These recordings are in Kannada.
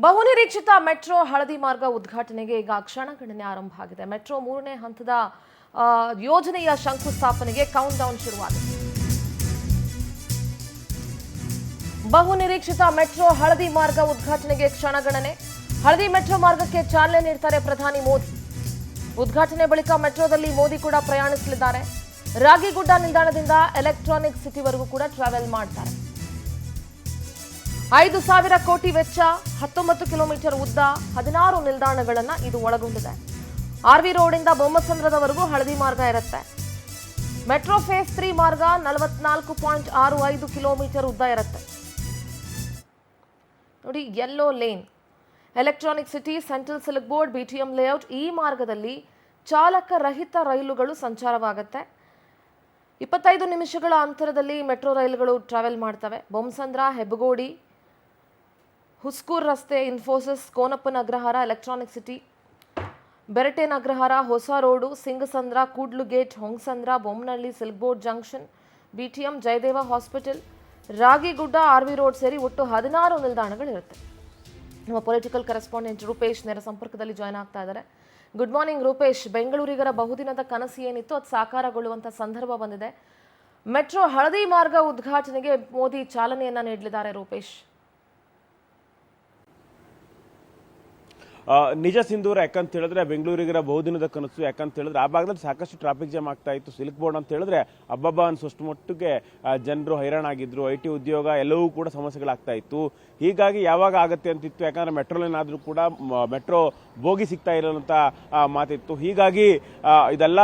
ಬಹುನಿರೀಕ್ಷಿತ ಮೆಟ್ರೋ ಹಳದಿ ಮಾರ್ಗ ಉದ್ಘಾಟನೆಗೆ ಈಗ ಕ್ಷಣಗಣನೆ ಆರಂಭ ಆಗಿದೆ. ಮೆಟ್ರೋ 3ನೇ ಹಂತದ ಯೋಜನೆಯ ಶಂಕುಸ್ಥಾಪನೆಗೆ ಕೌಂಟ್ ಡೌನ್ ಶುರುವಾಗಿದೆ. ಬಹುನಿರೀಕ್ಷಿತ ಮೆಟ್ರೋ ಹಳದಿ ಮಾರ್ಗ ಉದ್ಘಾಟನೆಗೆ ಕ್ಷಣಗಣನೆ. ಹಳದಿ ಮೆಟ್ರೋ ಮಾರ್ಗಕ್ಕೆ ಚಾಲನೆ ನೀಡ್ತಾರೆ ಪ್ರಧಾನಿ ಮೋದಿ. ಉದ್ಘಾಟನೆ ಬಳಿಕ ಮೆಟ್ರೋದಲ್ಲಿ ಮೋದಿ ಕೂಡ ಪ್ರಯಾಣಿಸಲಿದ್ದಾರೆ. ರಾಗಿಗುಡ್ಡ ನಿಲ್ದಾಣದಿಂದ ಎಲೆಕ್ಟ್ರಾನಿಕ್ ಸಿಟಿವರೆಗೂ ಕೂಡ ಟ್ರಾವೆಲ್ ಮಾಡ್ತಾರೆ. 5,000 ಕೋಟಿ ವೆಚ್ಚ, 19 ಕಿಲೋಮೀಟರ್ ಉದ್ದ, 16 ನಿಲ್ದಾಣಗಳನ್ನು ಇದು ಒಳಗೊಂಡಿದೆ. ಆರ್ವಿ ರೋಡಿಂದ ಬೊಮ್ಮಸಂದ್ರದವರೆಗೂ ಹಳದಿ ಮಾರ್ಗ ಇರುತ್ತೆ. ಮೆಟ್ರೋ ಫೇಸ್ 3 ಮಾರ್ಗ 44.65 ಕಿಲೋಮೀಟರ್ ಉದ್ದ ಇರುತ್ತೆ. ನೋಡಿ, yellow lane, electronic city, central silk board, BTM layout, ಈ ಮಾರ್ಗದಲ್ಲಿ ಚಾಲಕ ರಹಿತ ರೈಲುಗಳು ಸಂಚಾರವಾಗುತ್ತೆ. 25 ನಿಮಿಷಗಳ ಅಂತರದಲ್ಲಿ ಮೆಟ್ರೋ ರೈಲುಗಳು ಟ್ರಾವೆಲ್ ಮಾಡ್ತವೆ. ಬೊಮ್ಮಸಂದ್ರ, ಹೆಬ್ಬಗೋಡಿ, ಹುಸ್ಕೂರ್ ರಸ್ತೆ, Infosys, Konappana Agrahara, electronic city, Beratena Agrahara, ಹೊಸ road, Singasandra, Kudlu gate, Hongasandra, Bommanahalli, silk board junction, BTM, Jayadeva hospital, Ragigudda, RV road ಸೇರಿ ಒಟ್ಟು 16 ನಿಲ್ದಾಣಗಳಿರುತ್ತೆ. ನಮ್ಮ ಪೊಲಿಟಿಕಲ್ ಕರೆಸ್ಪಾಂಡೆಂಟ್ ರೂಪೇಶ್ ನೇರ ಸಂಪರ್ಕದಲ್ಲಿ ಜಾಯ್ನ್ ಆಗ್ತಾ ಇದ್ದಾರೆ. Good morning Rupesh. ಬೆಂಗಳೂರಿಗರ ಬಹುದಿನದ ಕನಸು ಏನಿತ್ತು ಅದು ಸಾಕಾರಗೊಳ್ಳುವಂಥ ಸಂದರ್ಭ ಬಂದಿದೆ. ಮೆಟ್ರೋ ಹಳದಿ ಮಾರ್ಗ ಉದ್ಘಾಟನೆಗೆ ಮೋದಿ ಚಾಲನೆಯನ್ನ ನೀಡಲಿದ್ದಾರೆ. ರೂಪೇಶ್, ನಿಜ ಸಿಂಧೂರ. ಯಾಕಂತ ಹೇಳಿದ್ರೆ ಬೆಂಗಳೂರಿಗರ ಬಹುದಿನದ ಕನಸು. ಯಾಕಂತ ಹೇಳಿದ್ರೆ ಆ ಭಾಗದಲ್ಲಿ ಸಾಕಷ್ಟು ಟ್ರಾಫಿಕ್ ಜಾಮ್ ಆಗ್ತಾ ಇತ್ತು. ಸಿಲ್ಕ್ ಬೋರ್ಡ್ ಅಂತ ಹೇಳಿದ್ರೆ ಹಬ್ಬಬ್ಬ ಅನ್ಸೋಷ್ಟು ಮಟ್ಟಿಗೆ ಜನರು ಹೈರಾಣಾಗಿದ್ರು. ಐಟಿ ಉದ್ಯೋಗ ಎಲ್ಲವೂ ಕೂಡ ಸಮಸ್ಯೆಗಳಾಗ್ತಾ ಇತ್ತು. ಹೀಗಾಗಿ ಯಾವಾಗ ಆಗತ್ತೆ ಅಂತಿತ್ತು. ಯಾಕಂದ್ರೆ ಮೆಟ್ರೋ ಲೈನ್ ಆದ್ರೂ ಕೂಡ ಮೆಟ್ರೋ ಬೋಗಿ ಸಿಗ್ತಾ ಇರೋಂಥ ಮಾತಿತ್ತು. ಹೀಗಾಗಿ ಇದೆಲ್ಲ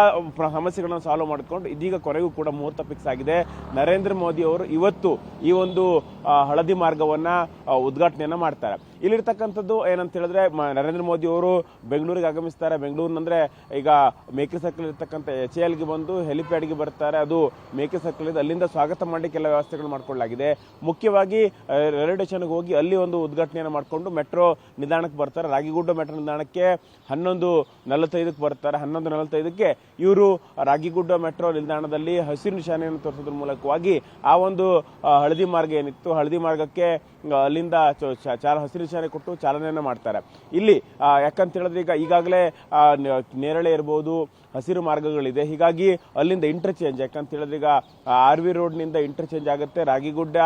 ಸಮಸ್ಯೆಗಳನ್ನು ಸಾಲ್ವ್ ಮಾಡಿಕೊಂಡು ಇದೀಗ ಕೊನೆಗೂ ಕೂಡ ಮುಹೂರ್ತ ಫಿಕ್ಸ್ ಆಗಿದೆ. ನರೇಂದ್ರ ಮೋದಿ ಅವರು ಇವತ್ತು ಈ ಒಂದು ಹಳದಿ ಮಾರ್ಗವನ್ನ ಉದ್ಘಾಟನೆಯನ್ನ ಮಾಡ್ತಾರೆ. ಇಲ್ಲಿರ್ತಕ್ಕಂಥದ್ದು ಏನಂತ ಹೇಳಿದ್ರೆ ನರೇಂದ್ರ ಮೋದಿ ಅವರು ಬೆಂಗಳೂರಿಗೆ ಆಗಮಿಸ್ತಾರೆ. ಬೆಂಗಳೂರಿನಂದ್ರೆ ಈಗ ಮೇಕೆ ಸರ್ಕಲ್ ಇರ್ತಕ್ಕಂಥ HALಗೆ ಬಂದು ಹೆಲಿಪ್ಯಾಡ್ಗೆ ಬರ್ತಾರೆ. ಅದು ಮೇಕೆ ಸರ್ಕಲ್ ಇದೆ. ಅಲ್ಲಿಂದ ಸ್ವಾಗತ ಮಾಡಲಿಕ್ಕೆ ಎಲ್ಲ ವ್ಯವಸ್ಥೆಗಳು ಮಾಡ್ಕೊಳ್ಳಲಾಗಿದೆ. ಮುಖ್ಯವಾಗಿ ರೈಲ್ವೆ ಸ್ಟೇಷನ್ಗೆ ಹೋಗಿ ಅಲ್ಲಿ ಒಂದು ಉದ್ಘಾಟನೆಯನ್ನು ಮಾಡಿಕೊಂಡು ಮೆಟ್ರೋ ನಿಲ್ದಾಣಕ್ಕೆ ಬರ್ತಾರೆ. ರಾಗಿಗುಡ್ಡ ಮೆಟ್ರೋ ನಿಲ್ದಾಣಕ್ಕೆ 11:45 ಬರ್ತಾರೆ. 11:45ಕ್ಕೆ ಇವರು ರಾಗಿಗುಡ್ಡ ಮೆಟ್ರೋ ನಿಲ್ದಾಣದಲ್ಲಿ ಹಸಿರು ನಿಶಾನೆಯನ್ನು ತೋರಿಸೋದ್ರ ಮೂಲಕವಾಗಿ ಆ ಒಂದು ಹಳದಿ ಮಾರ್ಗ ಏನಿತ್ತು, ಹಳದಿ ಮಾರ್ಗಕ್ಕೆ ಅಲ್ಲಿಂದ ಹಸಿರು ನಿಶಾನೆ ಕೊಟ್ಟು ಚಾಲನೆಯನ್ನ ಮಾಡ್ತಾರೆ. ಇಲ್ಲಿ ಯಾಕಂತ ಹೇಳಿದ್ರೆ ಈಗಾಗಲೇ ನೇರಳೆ ಇರ್ಬೋದು, ಹಸಿರು ಮಾರ್ಗಗಳಿದೆ. ಹೀಗಾಗಿ ಅಲ್ಲಿಂದ ಇಂಟರ್ಚೇಂಜ್, ಯಾಕಂತ ಹೇಳಿದ್ರೆ ಈಗ ಆರ್ವಿ ರೋಡ್ನಿಂದ ಇಂಟರ್ಚೇಂಜ್ ಆಗುತ್ತೆ. ರಾಗಿಗುಡ್ಡ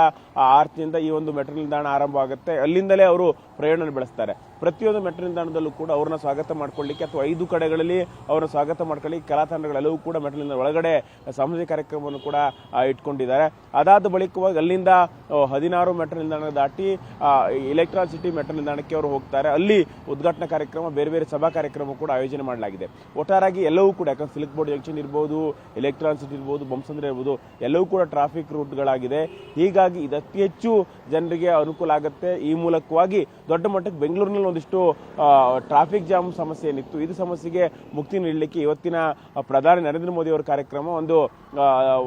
ಆರ್ಚ್ನಿಂದ ಈ ಒಂದು ಮೆಟ್ರೋ ನಿಲ್ದಾಣ ಆರಂಭ ಆಗುತ್ತೆ. ಅಲ್ಲಿಂದಲೇ ಅವರು ಪ್ರಯಾಣ ಬೆಳೆಸ್ತಾರೆ. ಪ್ರತಿಯೊಂದು ಮೆಟ್ರೋ ನಿಲ್ದಾಣದಲ್ಲೂ ಕೂಡ ಅವ್ರನ್ನ ಸ್ವಾಗತ ಮಾಡ್ಕೊಳ್ಳಿಕ್ಕೆ ಅಥವಾ 5 ಕಡೆಗಳಲ್ಲಿ ಅವರ ಸ್ವಾಗತ ಮಾಡ್ಕೊಳ್ಳಿಕ್ಕೆ ಕಲಾ ತಂಡಗಳೆಲ್ಲವೂ ಕೂಡ ಮೆಟ್ರೋ ನಿಲ್ದಾಣ ಒಳಗಡೆ ಸಾಮಾಜಿಕ ಕಾರ್ಯಕ್ರಮವನ್ನು ಕೂಡ ಇಟ್ಕೊಂಡಿದ್ದಾರೆ. ಅದಾದ ಬಳಿಕವಾಗಿ ಅಲ್ಲಿಂದ 16 ಮೆಟ್ರೋ ನಿಲ್ದಾಣ ದಾಟಿ ಎಲೆಕ್ಟ್ರಾನಿಕ್ ಸಿಟಿ ಮೆಟ್ರೋ ನಿಲ್ದಾಣಕ್ಕೆ ಅವರು ಹೋಗ್ತಾರೆ. ಅಲ್ಲಿ ಉದ್ಘಾಟನಾ ಕಾರ್ಯಕ್ರಮ, ಬೇರೆ ಬೇರೆ ಸಭಾ ಕಾರ್ಯಕ್ರಮ ಕೂಡ ಆಯೋಜನೆ ಮಾಡಲಾಗಿದೆ. ಒಟ್ಟಾರಾಗಿ ಎಲ್ಲವೂ ಕೂಡ, ಯಾಕಂದ್ರೆ ಸಿಲ್ಕ್ ಬೋರ್ಡ್ ಜಂಕ್ಷನ್ ಇರ್ಬೋದು, ಎಲೆಕ್ಟ್ರಾನಿಕ್ ಸಿಟಿ ಇರ್ಬೋದು, ಬೊಮ್ಮಸಂದ್ರ ಇರ್ಬೋದು, ಎಲ್ಲವೂ ಕೂಡ ಟ್ರಾಫಿಕ್ ರೂಟ್ಗಳಾಗಿದೆ. ಹೀಗಾಗಿ ಇದು ಅತಿ ಹೆಚ್ಚು ಜನರಿಗೆ ಅನುಕೂಲ ಆಗುತ್ತೆ. ಈ ಮೂಲಕವಾಗಿ ದೊಡ್ಡ ಮಟ್ಟಕ್ಕೆ ಬೆಂಗಳೂರಿನಲ್ಲಿ ಒಂದಿಷ್ಟು ಟ್ರಾಫಿಕ್ ಜಾಮ್ ಸಮಸ್ಯೆ ಏನಿತ್ತು, ಇದು ಸಮಸ್ಯೆಗೆ ಮುಕ್ತಿ ನೀಡಲಿಕ್ಕೆ ಇವತ್ತಿನ ಪ್ರಧಾನಿ ನರೇಂದ್ರ ಮೋದಿ ಅವರ ಕಾರ್ಯಕ್ರಮ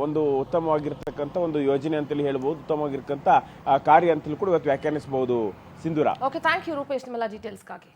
ಒಂದು ಉತ್ತಮವಾಗಿರ್ತಕ್ಕಂಥ ಒಂದು ಯೋಜನೆ ಅಂತೇಳಿ ಹೇಳ್ಬೋದು, ಉತ್ತಮವಾಗಿರ್ತಕ್ಕಂಥ ಕಾರ್ಯ ಅಂತೇಳಿ ಕೂಡ ಇವತ್ತು ವ್ಯಾಖ್ಯಾನಿಸಬಹುದು. ಸಿಂಧೂರ. ಓಕೆ, ಥ್ಯಾಂಕ್ ಯು ರೂಪೇಶ್ ನಿಮ್ಮೆಲ್ಲ ಡೀಟೇಲ್ಸ್ಗಾಗಿ.